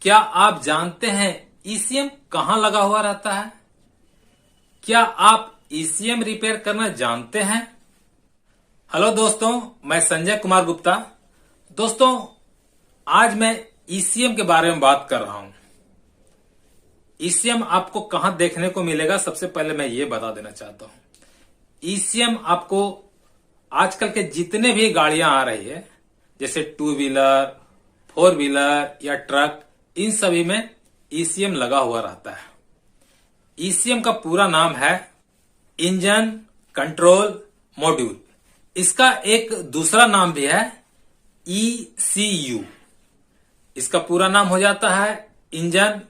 क्या आप जानते हैं ईसीएम कहां लगा हुआ रहता है? क्या आप ईसीएम रिपेयर करना जानते हैं? हेलो दोस्तों, मैं संजय कुमार गुप्ता। दोस्तों, आज मैं ईसीएम के बारे में बात कर रहा हूं। ईसीएम आपको कहां देखने को मिलेगा, सबसे पहले मैं ये बता देना चाहता हूं। ईसीएम आपको आजकल के जितने भी गाड़ियां आ रही है, जैसे 2 व्हीलर, 4 व्हीलर या ट्रक, इन सभी में ईसीएम लगा हुआ रहता है। ईसीएम का पूरा नाम है इंजन कंट्रोल मॉड्यूल। इसका एक दूसरा नाम भी है ईसीयू। इसका पूरा नाम हो जाता है इंजन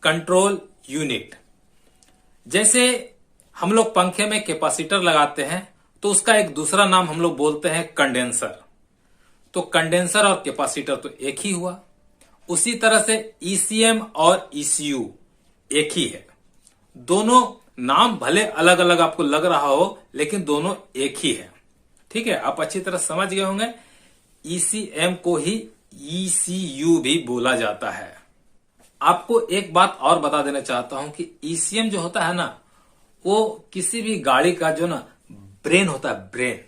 कंट्रोल यूनिट। जैसे हम लोग पंखे में कैपेसिटर लगाते हैं तो उसका एक दूसरा नाम हम लोग बोलते हैं कंडेंसर। तो कंडेंसर और कैपेसिटर तो एक ही हुआ। उसी तरह से ईसीएम और ईसीयू एक ही है। दोनों नाम भले अलग अलग आपको लग रहा हो, लेकिन दोनों एक ही है। ठीक है, आप अच्छी तरह समझ गए होंगे। ईसीएम को ही ईसीयू भी बोला जाता है। आपको एक बात और बता देना चाहता हूं कि ईसीएम जो होता है ना, वो किसी भी गाड़ी का जो ना ब्रेन होता है, ब्रेन।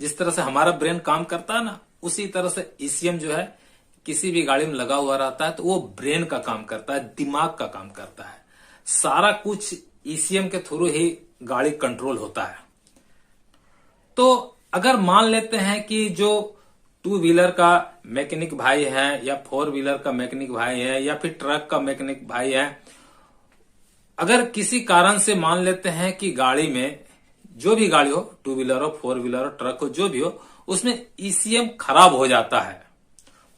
जिस तरह से हमारा ब्रेन काम करता है ना, उसी तरह से ईसीएम जो है किसी भी गाड़ी में लगा हुआ रहता है, तो वो ब्रेन का काम करता है, दिमाग का काम करता है। सारा कुछ ईसीएम के थ्रू ही गाड़ी कंट्रोल होता है। तो अगर मान लेते हैं कि जो 2 व्हीलर का मैकेनिक भाई है या 4 व्हीलर का मैकेनिक भाई है या फिर ट्रक का मैकेनिक भाई है, अगर किसी कारण से मान लेते हैं कि गाड़ी में जो भी गाड़ी हो, 2 व्हीलर हो, 4 व्हीलर हो, ट्रक हो, जो भी हो, उसमें ईसीएम खराब हो जाता है,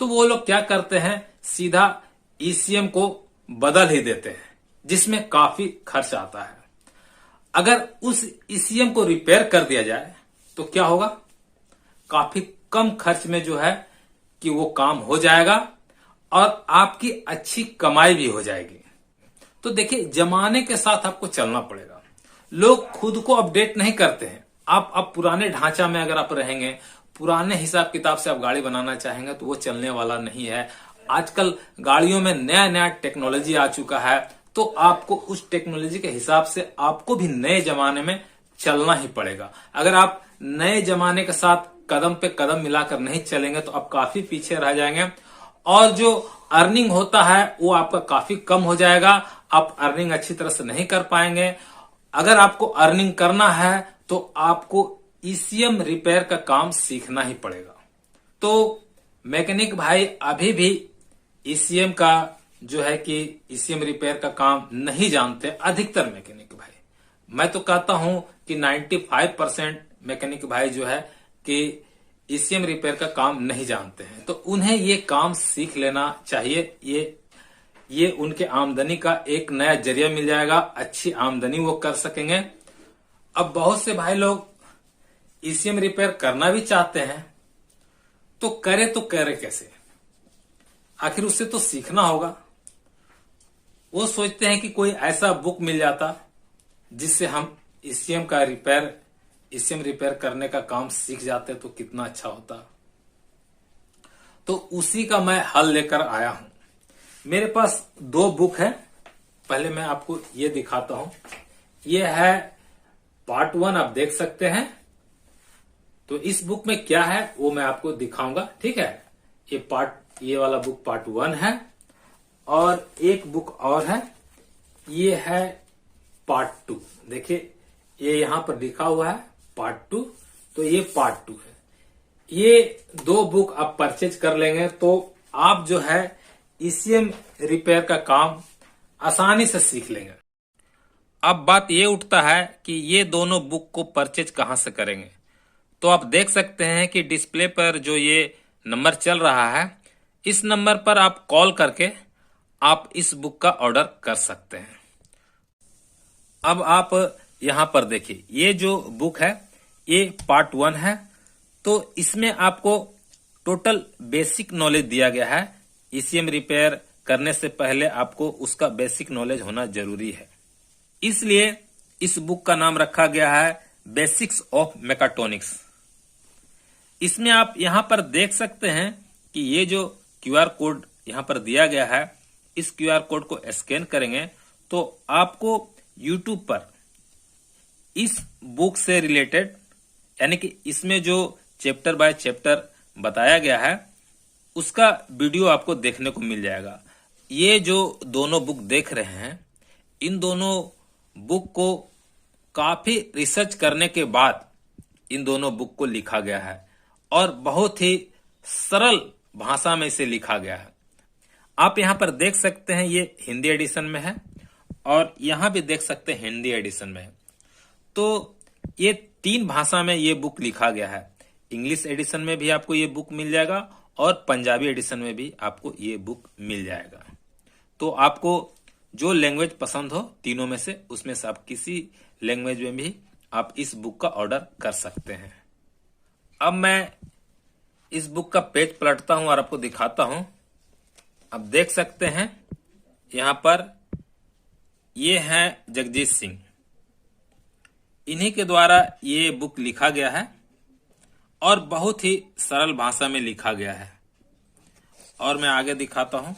तो वो लोग क्या करते हैं, सीधा ईसीएम को बदल ही देते हैं, जिसमें काफी खर्च आता है। अगर उस ईसीएम को रिपेयर कर दिया जाए तो क्या होगा, काफी कम खर्च में जो है कि वो काम हो जाएगा और आपकी अच्छी कमाई भी हो जाएगी। तो देखिए, जमाने के साथ आपको चलना पड़ेगा। लोग खुद को अपडेट नहीं करते हैं। आप पुराने ढांचा में अगर आप रहेंगे, पुराने हिसाब किताब से आप गाड़ी बनाना चाहेंगे, तो वो चलने वाला नहीं है। आजकल गाड़ियों में नया नया टेक्नोलॉजी आ चुका है, तो आपको उस टेक्नोलॉजी के हिसाब से आपको भी नए जमाने में चलना ही पड़ेगा। अगर आप नए जमाने के साथ कदम पे कदम मिलाकर नहीं चलेंगे तो आप काफी पीछे रह जाएंगे और जो अर्निंग होता है वो आपका काफी कम हो जाएगा। आप अर्निंग अच्छी तरह से नहीं कर पाएंगे। अगर आपको अर्निंग करना है तो आपको ईसीएम रिपेयर का काम सीखना ही पड़ेगा। तो मैकेनिक भाई अभी भी ईसीएम का जो है कि ईसीएम रिपेयर का काम नहीं जानते, अधिकतर मैकेनिक भाई। मैं तो कहता हूं कि 95% मैकेनिक भाई जो है कि ईसीएम रिपेयर का काम नहीं जानते हैं। तो उन्हें ये काम सीख लेना चाहिए। ये उनके आमदनी का एक नया जरिया मिल जाएगा, अच्छी आमदनी वो कर सकेंगे। अब बहुत से भाई लोग ईसीएम रिपेयर करना भी चाहते हैं, तो करे कैसे? आखिर उससे तो सीखना होगा। वो सोचते हैं कि कोई ऐसा बुक मिल जाता जिससे हम ईसीएम रिपेयर करने का काम सीख जाते तो कितना अच्छा होता। तो उसी का मैं हल लेकर आया हूं। मेरे पास 2 बुक है। पहले मैं आपको ये दिखाता हूं। ये है पार्ट 1, आप देख सकते हैं। तो इस बुक में क्या है वो मैं आपको दिखाऊंगा। ठीक है, ये वाला बुक पार्ट 1 है और एक बुक और है, ये है पार्ट 2। देखिए, ये यहां पर लिखा हुआ है पार्ट 2, तो ये पार्ट 2 है। ये 2 बुक आप परचेज कर लेंगे तो आप जो है ईसीएम रिपेयर का काम आसानी से सीख लेंगे। अब बात ये उठता है कि ये दोनों बुक को परचेज कहां से करेंगे। तो आप देख सकते हैं कि डिस्प्ले पर जो ये नंबर चल रहा है, इस नंबर पर आप कॉल करके आप इस बुक का ऑर्डर कर सकते हैं। अब आप यहां पर देखिए, ये जो बुक है ये पार्ट 1 है। तो इसमें आपको टोटल बेसिक नॉलेज दिया गया है। ईसीएम रिपेयर करने से पहले आपको उसका बेसिक नॉलेज होना जरूरी है, इसलिए इस बुक का नाम रखा गया है बेसिक्स ऑफ मेकाट्रॉनिक्स। इसमें आप यहां पर देख सकते हैं कि ये जो क्यूआर कोड यहां पर दिया गया है, इस क्यूआर कोड को स्कैन करेंगे तो आपको यूट्यूब पर इस बुक से रिलेटेड यानी कि इसमें जो चैप्टर बाय चैप्टर बताया गया है उसका वीडियो आपको देखने को मिल जाएगा। ये जो दोनों बुक देख रहे हैं, इन दोनों बुक को काफी रिसर्च करने के बाद इन दोनों बुक को लिखा गया है और बहुत ही सरल भाषा में इसे लिखा गया है। आप यहां पर देख सकते हैं ये हिंदी एडिशन में है और यहां भी देख सकते हैं हिंदी एडिशन में है। तो ये 3 भाषा में ये बुक लिखा गया है। इंग्लिश एडिशन में भी आपको ये बुक मिल जाएगा और पंजाबी एडिशन में भी आपको ये बुक मिल जाएगा। तो आपको जो लैंग्वेज पसंद हो तीनों में से, उसमें से आप किसी लैंग्वेज में भी आप इस बुक का ऑर्डर कर सकते हैं। अब मैं इस बुक का पेज पलटता हूं और आपको दिखाता हूं। अब देख सकते हैं यहां पर ये है जगजीत सिंह, इन्हीं के द्वारा ये बुक लिखा गया है और बहुत ही सरल भाषा में लिखा गया है। और मैं आगे दिखाता हूं,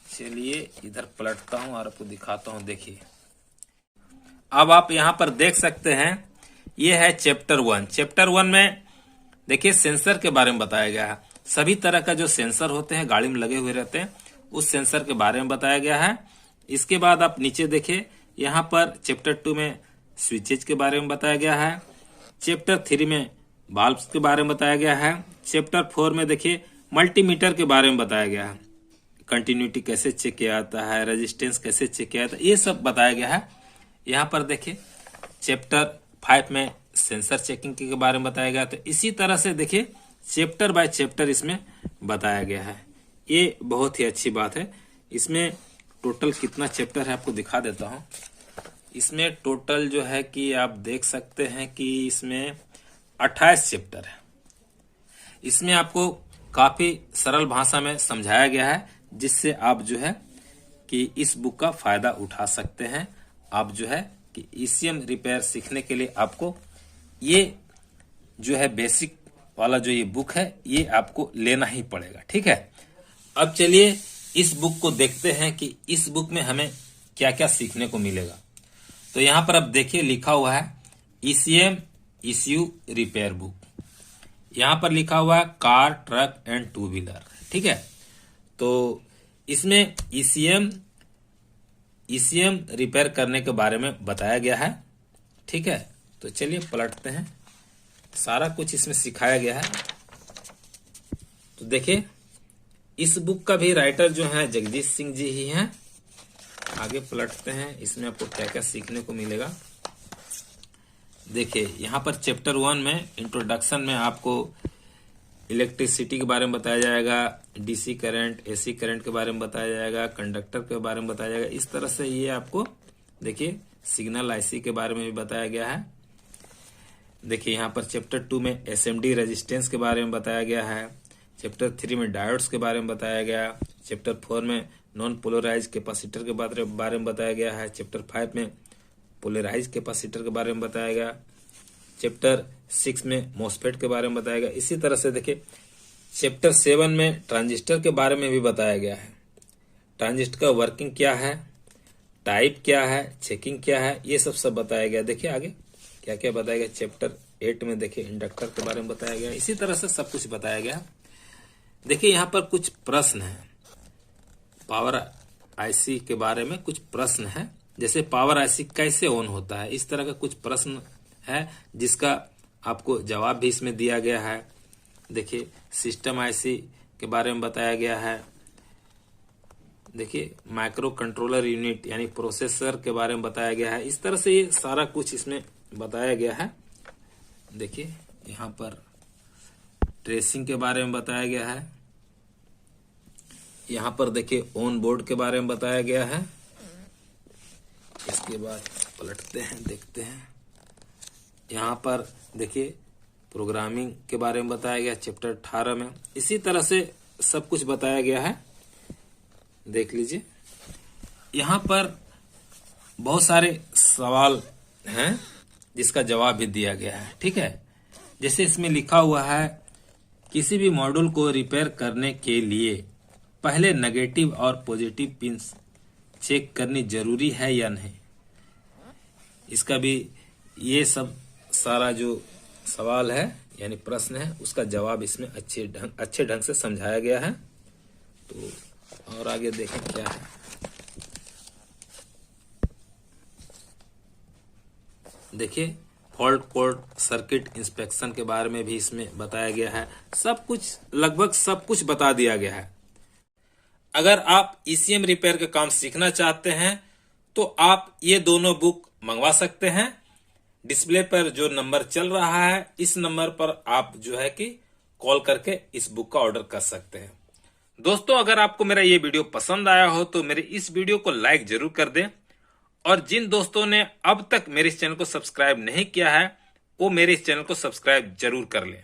चलिए इधर पलटता हूं और आपको दिखाता हूं। देखिए अब आप यहां पर देख सकते हैं ये है चैप्टर 1। चैप्टर 1 में देखिए सेंसर के बारे में बताया गया है। सभी तरह का जो सेंसर होते हैं गाड़ी में लगे हुए रहते हैं, उस सेंसर के बारे में बताया गया है। इसके बाद आप नीचे देखिए यहाँ पर चैप्टर 2 में स्विचेज के बारे में बताया गया है। चैप्टर 3 में बाल्ब्स के बारे में बताया गया है। चैप्टर 4 में देखिए मल्टीमीटर के बारे में बताया गया है। कंटिन्यूटी कैसे चेक किया जाता है, रेजिस्टेंस कैसे चेक किया जाता है, ये सब बताया गया है। यहाँ पर देखिए चैप्टर 5 में सेंसर चेकिंग के बारे में बताया गया। तो इसी तरह से देखिए चैप्टर बाय चैप्टर इसमें बताया गया है। ये बहुत ही अच्छी बात है। इसमें टोटल कितना चैप्टर है आपको दिखा देता हूं। इसमें टोटल जो है कि आप देख सकते हैं कि इसमें 28 चैप्टर है। इसमें आपको काफी सरल भाषा में समझाया गया है, जिससे आप जो है कि इस बुक का फायदा उठा सकते हैं। आप जो है कि ईसीएम रिपेयर सीखने के लिए आपको ये जो है बेसिक वाला जो ये बुक है ये आपको लेना ही पड़ेगा, ठीक है। अब चलिए इस बुक को देखते हैं कि इस बुक में हमें क्या क्या सीखने को मिलेगा। तो यहां पर अब देखिए लिखा हुआ है ईसीएम इश्यू रिपेयर बुक। यहां पर लिखा हुआ है कार, ट्रक एंड 2 व्हीलर, ठीक है। तो इसमें ईसीएम रिपेयर करने के बारे में बताया गया है, ठीक है। तो चलिए पलटते हैं, सारा कुछ इसमें सिखाया गया है। तो देखिए इस बुक का भी राइटर जो है जगजीत सिंह जी ही हैं। आगे पलटते हैं, इसमें आपको क्या क्या सीखने को मिलेगा। देखिए यहाँ पर चैप्टर 1 में इंट्रोडक्शन में आपको इलेक्ट्रिसिटी के बारे में बताया जाएगा, डीसी करंट, एसी करंट के बारे में बताया जाएगा, कंडक्टर के बारे में बताया जाएगा। इस तरह से ये आपको देखिए सिग्नल आईसी के बारे में भी बताया गया है। देखिए यहाँ पर चैप्टर 2 में एसएमडी रेजिस्टेंस के बारे में बताया गया है। चैप्टर 3 में डायोड्स के बारे में बताया गया। चैप्टर 4 में नॉन पोलराइज कैपेसिटर के बारे में बताया गया है। चैप्टर 5 में पोलराइज कैपेसिटर के बारे में बताया गया। चैप्टर 6 में मॉसफेट के बारे में बताया गया। इसी तरह से देखिए चैप्टर 7 में ट्रांजिस्टर के बारे में भी बताया गया है। ट्रांजिस्टर का वर्किंग क्या है, टाइप क्या है, चेकिंग क्या है, ये सब बताया गया। देखिए आगे क्या क्या बताया गया। चैप्टर 8 में देखिए इंडक्टर के बारे में बताया गया। इसी तरह से सब कुछ बताया गया। देखिए यहाँ पर कुछ प्रश्न है, पावर आईसी के बारे में कुछ प्रश्न है, जैसे पावर आईसी कैसे ऑन होता है, इस तरह का कुछ प्रश्न है जिसका आपको जवाब भी इसमें दिया गया है। देखिए सिस्टम आईसी के बारे में बताया गया है। देखिए माइक्रो कंट्रोलर यूनिट यानी प्रोसेसर के बारे में बताया गया है। इस तरह से ये सारा कुछ इसमें बताया गया है। देखिए यहाँ पर ट्रेसिंग के बारे में बताया गया है। यहाँ पर देखिए ऑन बोर्ड के बारे में बताया गया है। इसके बाद पलटते हैं, देखते हैं। यहाँ पर देखिए प्रोग्रामिंग के बारे में बताया गया चैप्टर 18 में। इसी तरह से सब कुछ बताया गया है। देख लीजिए यहाँ पर बहुत सारे सवाल हैं जिसका जवाब भी दिया गया है, ठीक है। जैसे इसमें लिखा हुआ है किसी भी मॉड्यूल को रिपेयर करने के लिए पहले नेगेटिव और पॉजिटिव पिंस चेक करनी जरूरी है या नहीं, इसका भी ये सब सारा जो सवाल है यानी प्रश्न है उसका जवाब इसमें अच्छे ढंग से समझाया गया है। तो और आगे देखें क्या है। देखिए फॉल्ट कोड सर्किट इंस्पेक्शन के बारे में भी इसमें बताया गया है। सब कुछ लगभग सब कुछ बता दिया गया है। अगर आप ईसीएम रिपेयर का काम सीखना चाहते हैं तो आप ये दोनों बुक मंगवा सकते हैं। डिस्प्ले पर जो नंबर चल रहा है इस नंबर पर आप जो है कि कॉल करके इस बुक का ऑर्डर कर सकते हैं। दोस्तों, अगर आपको मेरा ये वीडियो पसंद आया हो तो मेरे इस वीडियो को लाइक जरूर कर दें, और जिन दोस्तों ने अब तक मेरे इस चैनल को सब्सक्राइब नहीं किया है वो मेरे इस चैनल को सब्सक्राइब जरूर कर लें।